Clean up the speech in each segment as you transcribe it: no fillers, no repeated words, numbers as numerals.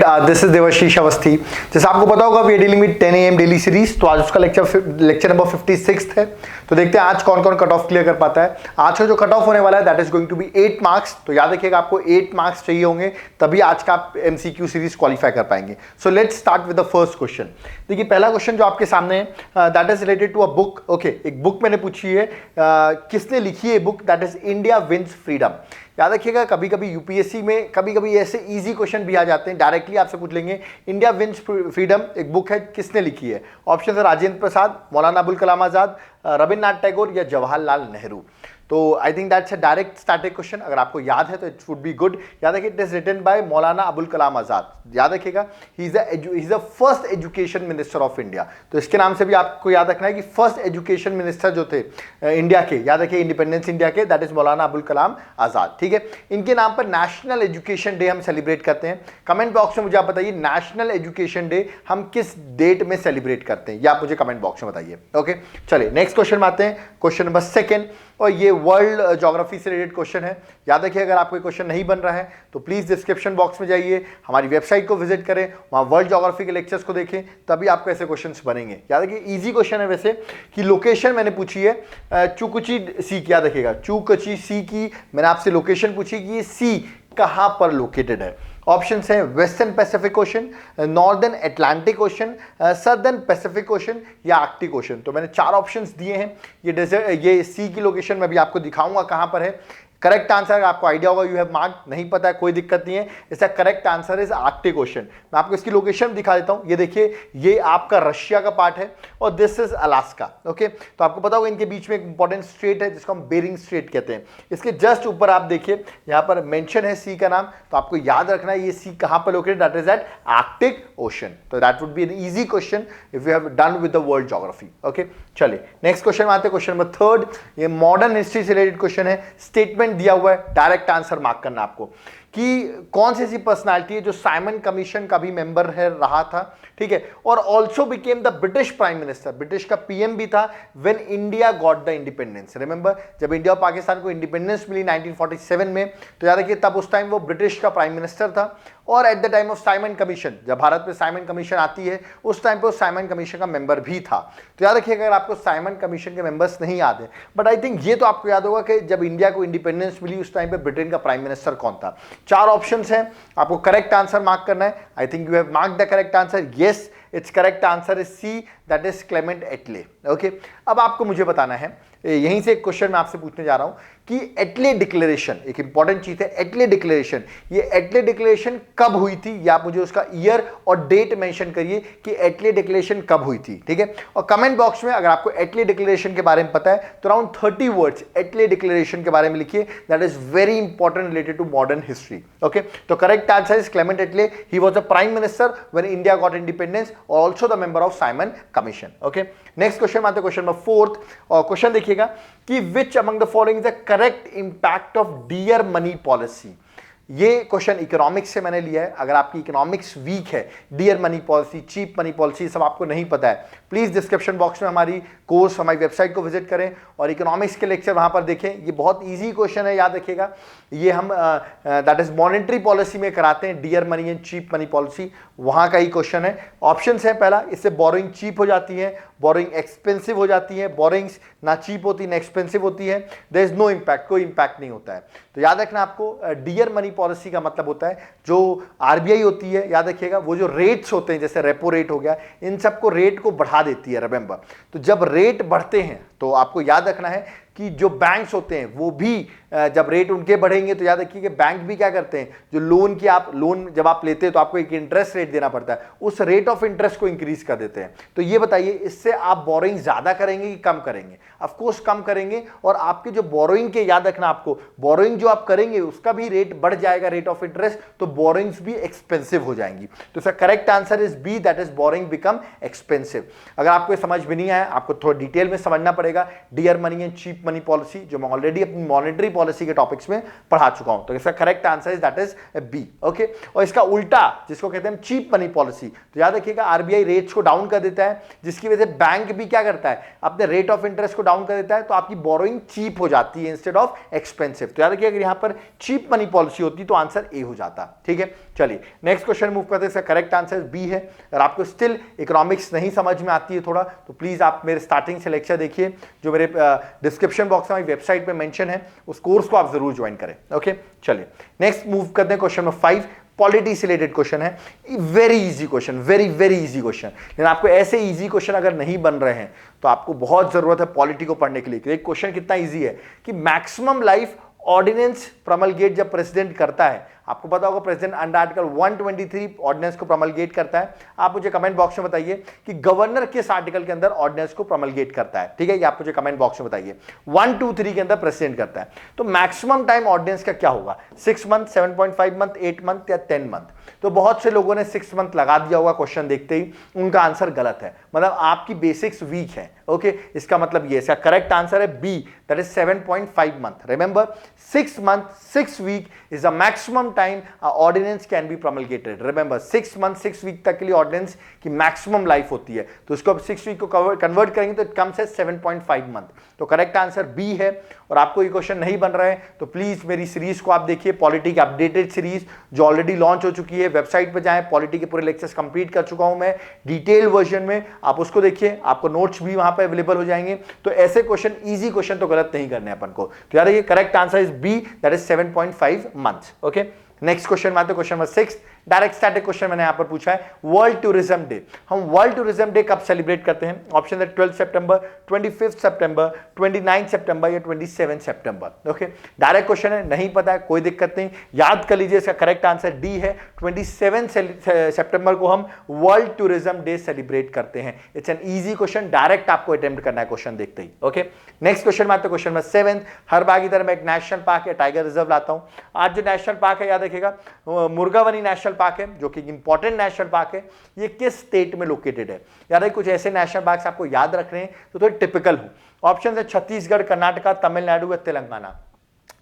This is Debashish Awasthi. जैसे आपको पता होगा we are dealing with 10 AM daily series. तो आज उसका लेक्चर नंबर 56 है। तो देखते हैं आज कौन कौन कट ऑफ क्लियर कर पाता है। आज का जो कट ऑफ होने वाला है that is going to be 8 marks. तो याद रखिएगा आपको 8 मार्क्स चाहिए होंगे तभी आज का आप MCQ सीरीज क्वालिफाई कर पाएंगे। So let's start with the first question. देखिए पहला क्वेश्चन जो आपके सामने है that is related to a book. Okay, एक बुक मैंने पूछी है, किसने लिखी है book, that is India wins freedom. याद रखिएगा कभी कभी यूपीएससी में कभी कभी ऐसे इजी क्वेश्चन भी आ जाते हैं, डायरेक्टली आपसे पूछ लेंगे इंडिया विंस फ्रीडम एक बुक है, किसने लिखी है। ऑप्शन है राजेंद्र प्रसाद, मौलाना अबुल कलाम आजाद, रविन्द्रनाथ टैगोर या जवाहरलाल नेहरू। तो I think that's a direct static question. अगर आपको याद है तो इट वुड बी गुड। याद रखिए it is written by Maulana Abul Kalam Azad. याद रखिएगा he is the first education minister of India. तो इसके नाम से भी आपको याद रखना है कि फर्स्ट एजुकेशन मिनिस्टर जो थे इंडिया के, याद रखिए इंडिपेंडेंस इंडिया के, दैट इज मौलाना अबुल कलाम आजाद। ठीक है, इनके नाम पर नेशनल एजुकेशन डे हम सेलिब्रेट करते हैं। कमेंट बॉक्स में मुझे आप बताइए नेशनल एजुकेशन डे हम किस डेट में सेलिब्रेट करते हैं, या आप मुझे कमेंट बॉक्स में बताइए। ओके चलिए नेक्स्ट क्वेश्चन में आते हैं, क्वेश्चन नंबर 2 और ये वर्ल्ड ज्योग्राफी से रिलेटेड क्वेश्चन है। याद रखिए अगर आपको क्वेश्चन नहीं बन रहा है तो प्लीज डिस्क्रिप्शन बॉक्स में जाइए, हमारी वेबसाइट को विजिट करें, वहां वर्ल्ड ज्योग्राफी के लेक्चर्स को देखें, तभी आपको ऐसे क्वेश्चंस बनेंगे। याद रखिए इजी क्वेश्चन है वैसे, कि लोकेशन मैंने पूछी है चुकुची सी की। याद रखिएगा चुकुची सी की मैंने आपसे लोकेशन पूछी कि ये सी कहां पर लोकेटेड है। ऑप्शंस हैं western Pacific ocean, northern Atlantic ocean, southern Pacific ocean या आर्कटिक ओशन। तो मैंने 4 ऑप्शंस दिए हैं। ये सी की लोकेशन मैं भी आपको दिखाऊंगा कहां पर है। करेक्ट आंसर आपको आइडिया होगा, यू हैव मार्क, नहीं पता है कोई दिक्कत नहीं है। इसका correct answer is Arctic ocean. मैं आपको इसकी लोकेशन दिखा देता हूं। ये देखिए ये आपका रशिया का पार्ट है और दिस इज अलास्का। ओके, तो आपको पता होगा इनके बीच में एक इंपॉर्टेंट स्ट्रेट है जिसको हम बेरिंग स्ट्रेट कहते हैं। इसके जस्ट ऊपर आप देखिए यहां पर मेंशन है सी का नाम। तो आपको याद रखना है ये सी कहां पर located, that is at Arctic Ocean. तो that would be an easy question if you have done with the world geography. Okay चलिए नेक्स्ट क्वेश्चन में आते हैं, क्वेश्चन नंबर 3। ये मॉडर्न हिस्ट्री से रिलेटेड क्वेश्चन है। स्टेटमेंट दिया हुआ है, डायरेक्ट आंसर मार्क करना आपको कि कौन सी ऐसी पर्सनालिटी है जो साइमन कमीशन का भी मेंबर है रहा था, ठीक है, और also became the British prime minister, British का पीएम भी था when India got the independence. Remember जब इंडिया और पाकिस्तान को इंडिपेंडेंस मिली 1947 में, तो याद रखिए तब उस टाइम वो ब्रिटिश का प्राइम मिनिस्टर था। और at the time of Simon commission, जब भारत में साइमन कमीशन आती है उस टाइम पे वो साइमन कमीशन का मेंबर भी था। तो याद रखिएगा अगर आपको साइमन कमीशन के मेंबर्स नहीं याद है, बट आई थिंक ये तो आपको याद होगा कि जब इंडिया को इंडिपेंडेंस मिली उस टाइम पे ब्रिटेन का प्राइम मिनिस्टर कौन था। 4 ऑप्शंस हैं, आपको करेक्ट आंसर मार्क करना है। I think you have mark the correct answer. Yes, it's correct answer is C, that is Clement एटले। ओके, अब आपको मुझे बताना है, यहीं से एक क्वेश्चन मैं आपसे पूछने जा रहा हूं कि एटले डिक्लेरेशन एक इंपॉर्टेंट चीज है। एटले डिक्लेरेशन, ये एटले डिक्लेरेशन कब हुई थी, या आप मुझे उसका ईयर और डेट मेंशन करिए कि एटले डिक्लेरेशन कब हुई थी। ठीक है, और कमेंट बॉक्स में अगर आपको एटले डिक्लेरेशन के बारे में पता है तो अराउंड 30 वर्ड्स एटले डिक्लेरेशन के बारे में लिखिए, that is very important related to modern history. Okay, तो करेक्ट आंसर इज क्लेमेंट एटले। He was the prime minister when India got independence, also the member of Simon commission. Okay, next question आते हैं, question number 4। और question देखिएगा कि which among the following is the correct impact of dear money policy. ये question economics से मैंने लिया है। अगर आपकी इकोनॉमिक्स वीक है, dear money policy, cheap money policy, सब आपको नहीं पता है, प्लीज डिस्क्रिप्शन बॉक्स में हमारी कोर्स, हमारी वेबसाइट को विजिट करें और इकोनॉमिक्स के लेक्चर वहां पर देखें। ये बहुत इजी क्वेश्चन है, याद रखिएगा। ये हम दैट इज मॉनेटरी पॉलिसी में कराते हैं, dear money and cheap money policy, वहां का ही क्वेश्चन है। ऑप्शन है पहला, इससे बोरोइंग चीप हो जाती है, बोरोइंग एक्सपेंसिव हो जाती है, बोरोइंग्स ना चीप होती ना एक्सपेंसिव होती है, देयर इज नो इंपैक्ट, कोई इंपैक्ट नहीं होता है। तो याद रखना आपको डियर मनी पॉलिसी का मतलब होता है जो आरबीआई होती है, याद रखिएगा वो जो रेट्स होते हैं जैसे रेपो रेट हो गया, इन सबको रेट को बढ़ा देती है। रिमेंबर, तो जब रेट बढ़ते हैं तो आपको याद रखना है कि जो बैंक्स होते हैं वो भी जब रेट उनके बढ़ेंगे तो याद रखिए कि बैंक भी क्या करते हैं, जो लोन जब आप लेते हैं तो आपको एक इंटरेस्ट रेट देना पड़ता है, उस रेट ऑफ इंटरेस्ट को इंक्रीज कर देते हैं। तो ये बताइए इससे आप बोरोइंग ज्यादा करेंगे कि कम करेंगे? ऑफ कोर्स कम करेंगे, और आपके जो बोरोइंग के, याद रखना आपको, बोरोइंग जो आप करेंगे उसका भी रेट बढ़ जाएगा, रेट ऑफ इंटरेस्ट, तो बोरोइंग्स भी एक्सपेंसिव हो जाएंगी। तो इसका correct answer is B, that is borrowing become expensive. अगर आपको समझ में नहीं आया, आपको थोड़ा डिटेल में समझना पड़ेगा dear money and cheap money policy, जो मैं ऑलरेडी अपनी मॉनेटरी पॉलिसी के टॉपिक्स में पढ़ा चुका हूं। तो इसका correct answer is that is B. Okay, और इसका उल्टा जिसको कहते हैं चीप मनी पॉलिसी, तो याद रखिएगा आरबीआई रेट्स को डाउन कर देता है, जिसकी वजह से बैंक भी क्या करता है, अपने रेट ऑफ इंटरेस्ट को डाउन कर देता है, तो आपकी बोरोइंग चीप हो जाती है इंस्टेड ऑफ एक्सपेंसिव। तो याद रखिए अगर यहां पर चीप मनी पॉलिसी होती तो आंसर ए हो जाता। ठीक है, चलिए नेक्स्ट क्वेश्चन मूव करते हैं। इसका करेक्ट आंसर बी है। अगर आपको स्टिल इकोनॉमिक्स नहीं समझ में आती है थोड़ा, तो प्लीज आप मेरे स्टार्टिंग से लेक्चर देखिए, जो मेरे डिस्क्रिप्शन बॉक्स में वेबसाइट पे मेंशन है, उस कोर्स को आप जरूर ज्वाइन करें। ओके चलिए नेक्स्ट मूव करते हैं क्वेश्चन नंबर 5। पॉलिटी से रिलेटेड क्वेश्चन है, very easy question, very very easy question. लेकिन आपको ऐसे इजी क्वेश्चन अगर नहीं बन रहे हैं तो आपको बहुत जरूरत है पॉलिटी को पढ़ने के लिए। एक क्वेश्चन कितना इजी है कि मैक्सिमम लाइफ ऑर्डिनेंस प्रमलगेट जब प्रेसिडेंट करता है, आपको पता होगा प्रेसिडेंट अंडर आर्टिकल 123 ऑर्डिनेंस को प्रमलगेट करता है। आप मुझे कमेंट बॉक्स में बताइए कि गवर्नर किस आर्टिकल के अंदर ऑर्डिनेंस को प्रमलगेट करता है। ठीक है, ये आप मुझे कमेंट बॉक्स में बताइए। 1, 2, 3 के अंदर प्रेसिडेंट करता है, तो मैक्सिमम टाइम ऑर्डिनेंस का क्या होगा? 6 मंथ, 7.5 मंथ, 8 मंथ या 10 मंथ? तो बहुत से लोगों ने 6 मंथ लगा दिया होगा क्वेश्चन देखते ही, उनका आंसर गलत है, मतलब आपकी बेसिक्स वीक है। ओके, इसका मतलब ये, इसका करेक्ट आंसर है B, that is 7.5 month. Remember 6 month 6 week is the maximum time ordinance can be promulgated. Remember 6 month 6 week तक के लिए ऑर्डिनेंस की मैक्सिमम लाइफ होती है, तो इसको अब 6 वीक को कन्वर्ट करेंगे तो इट कम्स एज 7.5 मंथ। तो करेक्ट आंसर बी है। और आपको ये क्वेश्चन नहीं बन रहे हैं तो प्लीज मेरी सीरीज को आप देखिए, पॉलिटी की अपडेटेड सीरीज जो ऑलरेडी लॉन्च हो चुकी है। वेबसाइट पे जाएं, पॉलिटी के पूरे लेक्चर्स कंप्लीट कर चुका हूं मैं डिटेल वर्जन में, आप उसको देखिए, आपको नोट्स भी वहां पे अवेलेबल हो जाएंगे। तो ऐसे क्वेश्चन, इजी क्वेश्चन तो गलत नहीं करने अपन को। तो यार ये correct answer is B, that is 7.5 months. Okay, next question में आते हैं, question number 6। Direct static question मैंने यहां पर पूछा है, वर्ल्ड टूरिज्म डे। हम वर्ल्ड टूरिज्म डे कब सेलिब्रेट करते हैं? ऑप्शन है 12 सितंबर, 25 सितंबर, 29 सितंबर या 27 सितंबर। ओके, डायरेक्ट क्वेश्चन है, नहीं पता है कोई दिक्कत नहीं, याद कर लीजिए। इसका करेक्ट आंसर डी है, 27 सितंबर को हम वर्ल्ड टूरिज्म डे सेलिब्रेट करते हैं। It's an easy question, direct आपको अटेम्प्ट करना है क्वेश्चन देखते ही। ओके, नेक्स्ट क्वेश्चन में आते हैं, क्वेश्चन नंबर 7। हर बार की तरह मैं एक नेशनल पार्क या टाइगर रिजर्व लाता हूं। आज जो नेशनल पार्क है, याद रखिएगा, मुर्गावनी नेशनल पार्क है, जो कि इंपॉर्टेंट नेशनल पार्क है। ये किस स्टेट में लोकेटेड है? यार कुछ ऐसे नेशनल पार्क आपको याद रख रहे हैं तो थोड़े टिपिकल हो। ऑप्शन है छत्तीसगढ़, कर्नाटका, तमिलनाडु या Telangana.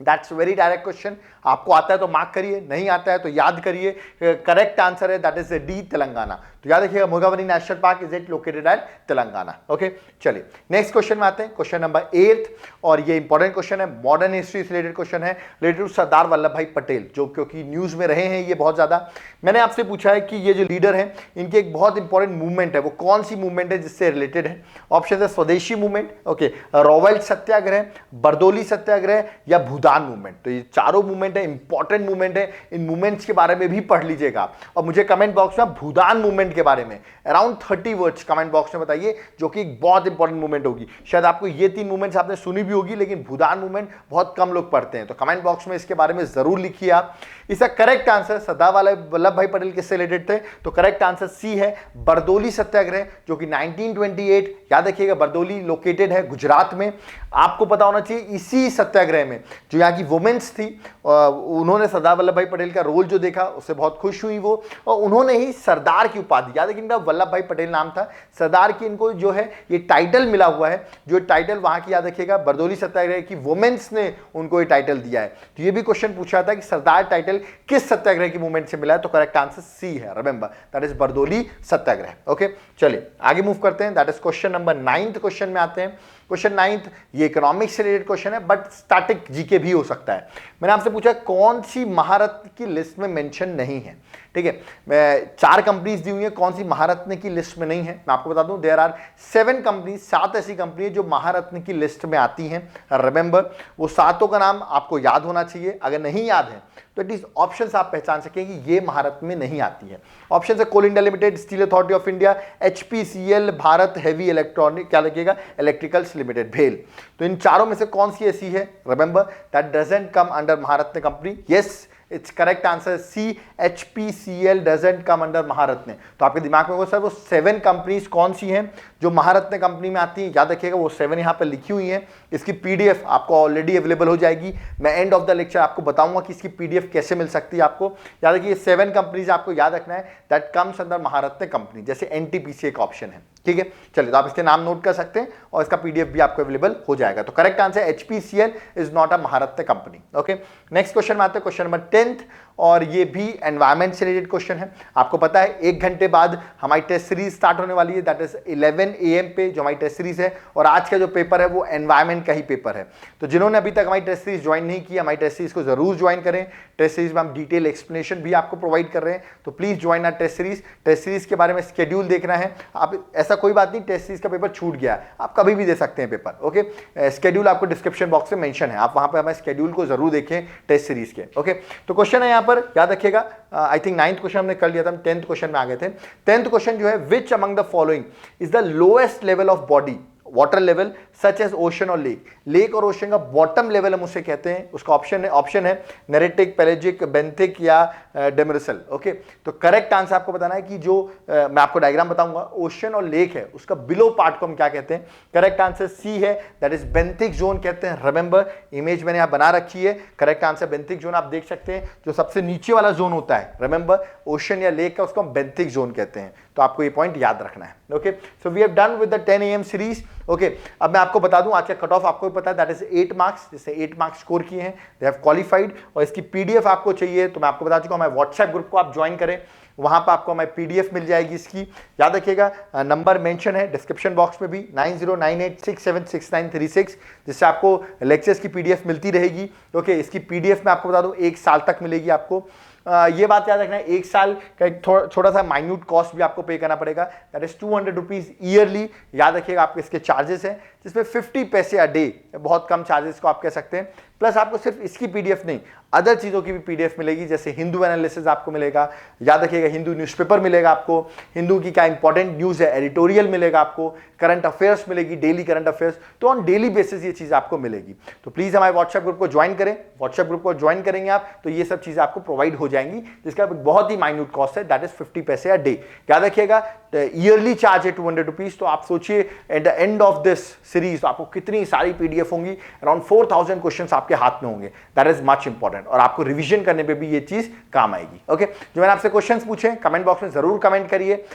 That's very direct question, आपको आता है तो मार्क करिए, नहीं आता है तो याद करिए। करेक्ट आंसर है दैट इज डी, तेलंगाना। तो याद रखिएगा, Mrugavani national park is it located at Telangana. Okay, चलिए नेक्स्ट क्वेश्चन में आते हैं, क्वेश्चन नंबर 8। और ये इंपॉर्टेंट क्वेश्चन है, मॉडर्न हिस्ट्री से रिलेटेड क्वेश्चन है, रिलेटेड टू सरदार वल्लभ भाई पटेल, जो क्योंकि न्यूज में रहे हैं ये बहुत ज्यादा। मैंने आपसे पूछा है कि ये जो लीडर है, इनकी एक बहुत इंपॉर्टेंट मूवमेंट है, वो कौन सी मूवमेंट है जिससे रिलेटेड है? ऑप्शन है स्वदेशी मूवमेंट, ओके, रॉवेल्ट सत्याग्रह, बरदोली सत्याग्रह या भूदान मूवमेंट। तो ये चारों मूवमेंट है, इंपॉर्टेंट मूवमेंट है, इन मूवमेंट्स के बारे में भी पढ़ लीजिएगा। और मुझे कमेंट बॉक्स में भूदान मूवमेंट के बारे में अराउंड 30 वर्ड्स कमेंट बॉक्स में बताइए, जो कि एक बहुत इंपॉर्टेंट मूवमेंट होगी। शायद आपको ये 3 मूवमेंट्स आपने सुनी भी होगी, लेकिन भूदान मूवमेंट बहुत कम लोग पढ़ते हैं। तो कमेंट बॉक्स में इसके बारे में जरूर लिखिए आप। इसका करेक्ट आंसर, सरदार वल्लभ भाई पटेल किससे रिलेटेड थे? तो करेक्ट आंसर सी है, बरदोली सत्याग्रह, जो कि 1928, याद रखिएगा, बरदोली लोकेटेड है गुजरात में। आपको पता होना चाहिए इसी सत्याग्रह में जो यहाँ की वुमेन्स थी, उन्होंने सरदार वल्लभ भाई पटेल का रोल जो देखा उससे बहुत खुश हुई वो, और उन्होंने ही सरदार की उपाधि, याद रखिए इनका वल्लभ भाई पटेल नाम था, सरदार की इनको जो है ये टाइटल मिला हुआ है, जो टाइटल वहां की, याद रखिएगा, बरदोली सत्याग्रह की वुमेन्स ने उनको ये टाइटल दिया है। तो ये भी क्वेश्चन पूछा था कि सरदार टाइटल किस सत्याग्रह की मूवमेंट से मिला है? तो करेक्ट आंसर सी है, remember that is Bardoli Satyagraha. Okay, चलिए आगे मूव करते हैं, that is question number 9 question में आते हैं। क्वेश्चन 9 ये इकोनॉमिक्स से रिलेटेड क्वेश्चन है, बट स्टैटिक जीके भी हो सकता है। मैंने आपसे पूछा कौन सी महारत्न की लिस्ट में मेंशन नहीं है। ठीक है, मैं 4 कंपनीज दी हुई है, कौन सी महारत्न की लिस्ट में नहीं है मैं आपको बता दूं। देयर आर 7 कंपनीज, 7 ऐसी कंपनी जो महारत्न की लिस्ट में आती हैं। रिमेंबर, वो 7 का नाम आपको याद होना चाहिए, अगर नहीं याद है तो एटलीस्ट ऑप्शंस आप पहचान सकें कि ये महारत्न में नहीं आती है। ऑप्शन है Coal India Limited, Steel Authority of India, HPCL, Bharat heavy electronic, क्या लगेगा, इलेक्ट्रिकल्स लिमिटेड, भेल। तो इन चारों में से कौन सी ऐसी है? Remember that doesn't come under Maharatna company. Yes, it's correct answer C, HPCL doesn't come under Maharatna. तो आपके दिमाग में होगा सर वो 7 कंपनीज कौन सी हैं जो महारत्न कंपनी में आती हैं? याद रखिएगा वो 7 यहाँ पर लिखी हुई हैं। इसकी PDF आपको ऑलरेडी अवेलेबल हो जाएगी। मैं एंड ऑफ द लेक्चर आपको बताऊंगा कि इसकी PDF कैसे मिल सकती है आपको। याद रखिए 7 कंपनीज आपको याद रखना है that comes under Maharatna company, जैसे NTPC एक ऑप्शन है। ठीक है, चलिए तो आप इसके नाम नोट कर सकते हैं और इसका PDF भी आपको अवेलेबल हो जाएगा। तो correct answer HPCL is not a Maharatna company. Okay, next question में आते हैं, क्वेश्चन नंबर 10। और ये भी एनवायरमेंट से रिलेटेड क्वेश्चन है। आपको पता है 1 घंटे बाद हमारी टेस्ट सीरीज स्टार्ट होने वाली है, दैट इज 11 AM पे जो हमारी टेस्ट सीरीज है, और आज का जो पेपर है वो एनवायरमेंट का ही पेपर है। तो जिन्होंने अभी तक हमारी टेस्ट सीरीज ज्वाइन नहीं की, हमारी टेस्ट सीरीज को जरूर ज्वाइन करें। टेस्ट सीरीज में हम डिटेल एक्सप्लेनेशन भी आपको प्रोवाइड कर रहे हैं, तो please join our test series. Test series के बारे में शेड्यूल देखना है आप, ऐसा कोई बात नहीं टेस्ट सीरीज का पेपर छूट गया, आप कभी भी दे सकते हैं पेपर। ओके, शेड्यूल आपको डिस्क्रिप्शन बॉक्स में मेंशन है, आप वहां पे हमारे शेड्यूल को जरूर देखें टेस्ट सीरीज के। ओके, तो क्वेश्चन है यहां पर, याद रखिएगा, आई थिंक 9th क्वेश्चन हमने कर लिया था, हम 10th क्वेश्चन में आ गए थे। 10th क्वेश्चन जो है, which among the following is the lowest level of body water level such as ocean और लेक। लेक और ओशन का बॉटम लेवल हम उसे कहते हैं, उसका ऑप्शन है नेरेटिक, पेलेजिक, बेंथिक या डेमरसल। ओके, तो करेक्ट आंसर आपको बताना है कि जो मैं आपको डायग्राम बताऊंगा, ओशन और लेक है उसका बिलो पार्ट को हम क्या कहते हैं। करेक्ट आंसर सी है, दैट इज बेंथिक जोन कहते हैं। रिमेंबर, इमेज मैंने यहां बना रखी है, करेक्ट आंसर बेंथिक जोन। आप देख सकते हैं जो सबसे नीचे वाला जोन होता है, रिमेंबर ओशन या लेक का, उसको हम बेंथिक जोन कहते हैं। तो आपको ये पॉइंट याद रखना है। Okay, so we have done with the 10 AM series. Okay, अब मैं आपको बता दूं आज का कट ऑफ आपको भी पता है, दैट इज 8 मार्क्स, जिससे 8 मार्क्स स्कोर किए हैं, दे हैव क्वालिफाइड। और इसकी पीडीएफ आपको चाहिए तो मैं आपको बता चुका हूं, हमारे व्हाट्सएप ग्रुप को आप ज्वाइन करें, वहां पर आपको हमारी पीडीएफ मिल जाएगी इसकी। याद रखिएगा, नंबर मेंशन है डिस्क्रिप्शन बॉक्स में भी, 9098676936, जिससे आपको लेक्चर्स की पीडीएफ मिलती रहेगी। ओके, इसकी पीडीएफ में आपको बता दूं 1 साल तक मिलेगी आपको। ये बात याद रखना है, 1 साल का एक छोटा सा माइन्यूट कॉस्ट भी आपको पे करना पड़ेगा, दैट इज 200 रुपीज ईयरली। याद रखिएगा, आपके इसके चार्जेस हैं, जिसमें 50 पैसे अ डे, बहुत कम चार्जेस को आप कह सकते हैं। प्लस आपको सिर्फ इसकी पीडीएफ नहीं, अदर चीज़ों की भी पीडीएफ मिलेगी, जैसे हिंदू एनालिसिस आपको मिलेगा, याद रखिएगा हिंदू न्यूज़पेपर मिलेगा आपको, हिंदू की क्या इंपॉर्टेंट न्यूज़ है एडिटोरियल मिलेगा आपको, करंट अफेयर्स मिलेगी, डेली करंट अफेयर्स, तो ऑन डेली बेसिस ये चीज़ आपको मिलेगी। तो प्लीज़ हमारे व्हाट्सएप ग्रुप को ज्वाइन करें, व्हाट्सएप ग्रुप को ज्वाइन करेंगे आप तो ये सब चीज़ें आपको प्रोवाइड हो जाएंगी, जिसका बहुत ही माइन्यूट कॉस्ट है, दैट इज 50 पैसे अ डे। याद रखिएगा, ईयरली चार्ज है 200 रुपीज। तो आप सोचिए at the end of this series आपको कितनी सारी पीडीएफ होंगी, अराउंड 4000 क्वेश्चंस आपके हाथ में होंगे, दैट इज मच इंपॉर्टेंट, और आपको रिवीजन करने पे भी ये चीज काम आएगी। ओके, जो मैंने आपसे क्वेश्चंस पूछे कमेंट बॉक्स में जरूर कमेंट करिए,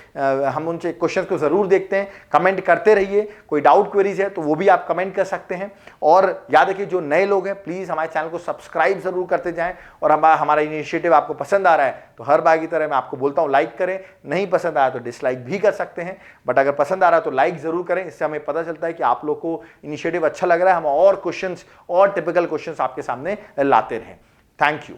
हम उनसे क्वेश्चंस को जरूर देखते हैं, कमेंट करते रहिए। कोई डाउट क्वेरीज है तो वो भी आप कमेंट कर सकते हैं। और याद रखिए, जो नए लोग हैं प्लीज हमारे चैनल को सब्सक्राइब जरूर करते जाएं, और हमारा इनिशिएटिव आपको पसंद आ रहा है तो हर बार की तरह मैं आपको बोलता हूं लाइक करें, नहीं पसंद आया तो डिसलाइक भी कर सकते हैं, बट अगर पसंद आ रहा है तो लाइक जरूर करें। इससे हमें पता चलता है कि आप लोग को इनिशिएटिव अच्छा लग रहा है, हम और क्वेश्चंस और टिपिकल क्वेश्चंस आपके सामने लाते रहें। Thank you.